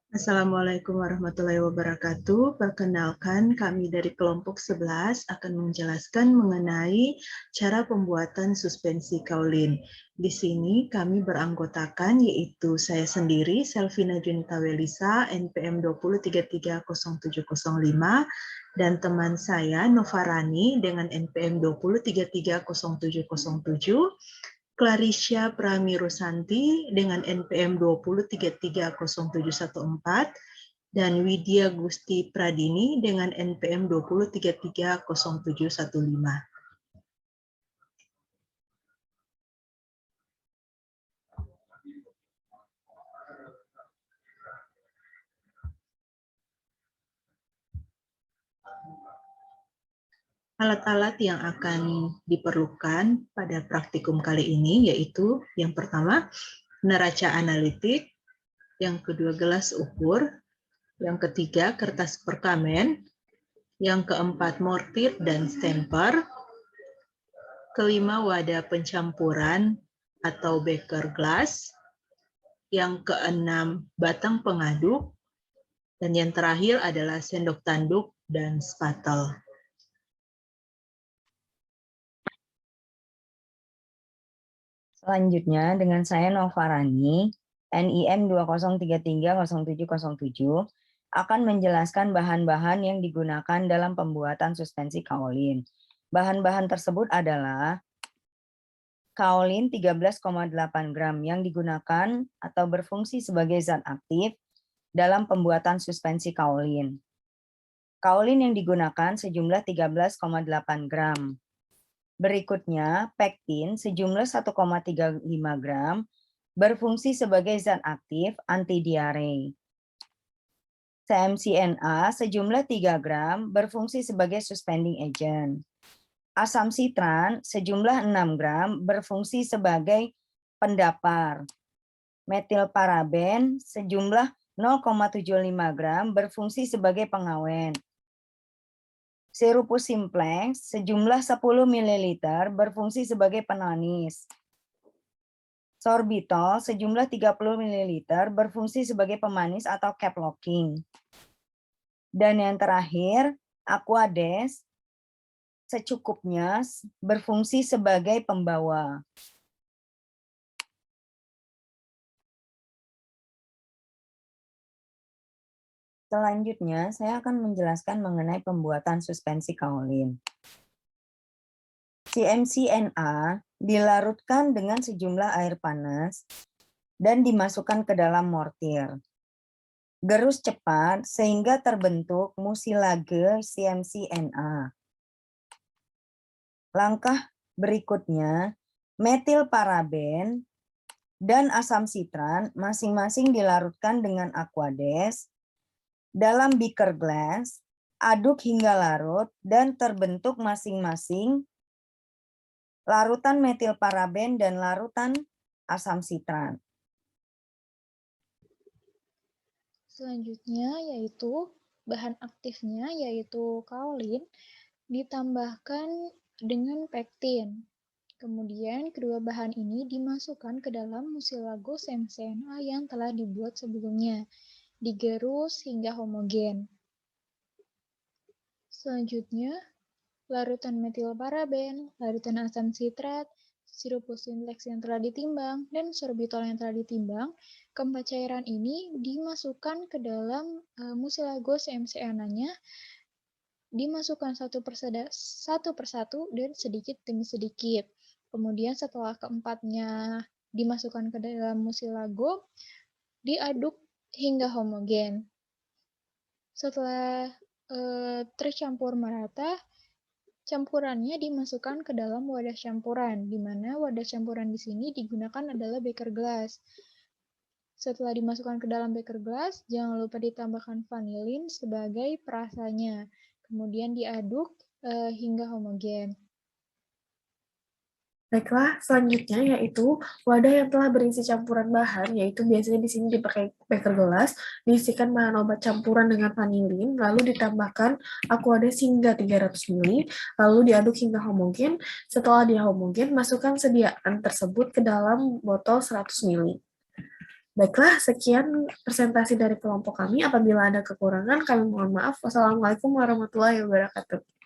Assalamualaikum warahmatullahi wabarakatuh. Perkenalkan, kami dari kelompok 11 akan menjelaskan mengenai cara pembuatan suspensi kaulin. Di sini kami beranggotakan yaitu saya sendiri, Selvina Junita Welisa, NPM 20330705, dan teman saya, Nova Rani, dengan NPM 20330707, Claricia Pramirusanti dengan NPM 20330714 dan Widya Gusti Pradini dengan NPM 20330715. Alat-alat yang akan diperlukan pada praktikum kali ini yaitu yang pertama neraca analitik, yang kedua gelas ukur, yang ketiga kertas perkamen, yang keempat mortir dan stamper, kelima wadah pencampuran atau beker glass, yang keenam batang pengaduk, dan yang terakhir adalah sendok tanduk dan spatel. Selanjutnya dengan saya Nova Rani, NIM 20330707 akan menjelaskan bahan-bahan yang digunakan dalam pembuatan suspensi kaolin. Bahan-bahan tersebut adalah kaolin 13,8 gram yang digunakan atau berfungsi sebagai zat aktif dalam pembuatan suspensi kaolin. Kaolin yang digunakan sejumlah 13,8 gram. Berikutnya, pektin sejumlah 1,35 gram berfungsi sebagai zat aktif anti diare. CMCNA sejumlah 3 gram berfungsi sebagai suspending agent. Asam sitran sejumlah 6 gram berfungsi sebagai pendapar. Metilparaben sejumlah 0,75 gram berfungsi sebagai pengawet. Sirupus simplex sejumlah 10 ml berfungsi sebagai pemanis. Sorbitol sejumlah 30 ml berfungsi sebagai pemanis atau cap locking. Dan yang terakhir, Aquades secukupnya berfungsi sebagai pembawa. Selanjutnya, saya akan menjelaskan mengenai pembuatan suspensi kaolin. CMCNA dilarutkan dengan sejumlah air panas dan dimasukkan ke dalam mortir. Gerus cepat sehingga terbentuk musilage CMCNA. Langkah berikutnya, metilparaben dan asam sitran masing-masing dilarutkan dengan Aquades dalam beaker glass, aduk hingga larut dan terbentuk masing-masing larutan metilparaben dan larutan asam sitran. Selanjutnya yaitu bahan aktifnya yaitu kaolin ditambahkan dengan pektin. Kemudian kedua bahan ini dimasukkan ke dalam musilagos MCNA yang telah dibuat sebelumnya, digerus hingga homogen. Selanjutnya, larutan metilparaben, larutan asam sitrat, sirupus simplex yang telah ditimbang, dan sorbitol yang telah ditimbang, keempat cairan ini dimasukkan ke dalam musilagos MCNA-nya, dimasukkan satu persatu dan sedikit demi sedikit. Kemudian setelah keempatnya dimasukkan ke dalam musilago, diaduk hingga homogen. Setelah tercampur merata, campurannya dimasukkan ke dalam wadah campuran, di mana wadah campuran di sini digunakan adalah beker glass. Setelah dimasukkan ke dalam beker glass, jangan lupa ditambahkan vanilin sebagai perasanya. Kemudian diaduk hingga homogen. Baiklah, selanjutnya yaitu wadah yang telah berisi campuran bahan, yaitu biasanya di sini dipakai beker gelas, diisikan bahan obat campuran dengan vanilin, lalu ditambahkan Aquades hingga 300 ml, lalu diaduk hingga homogen. Setelah dia homogen, masukkan sediaan tersebut ke dalam botol 100 ml. Baiklah, sekian presentasi dari kelompok kami. Apabila ada kekurangan, kami mohon maaf. Wassalamualaikum warahmatullahi wabarakatuh.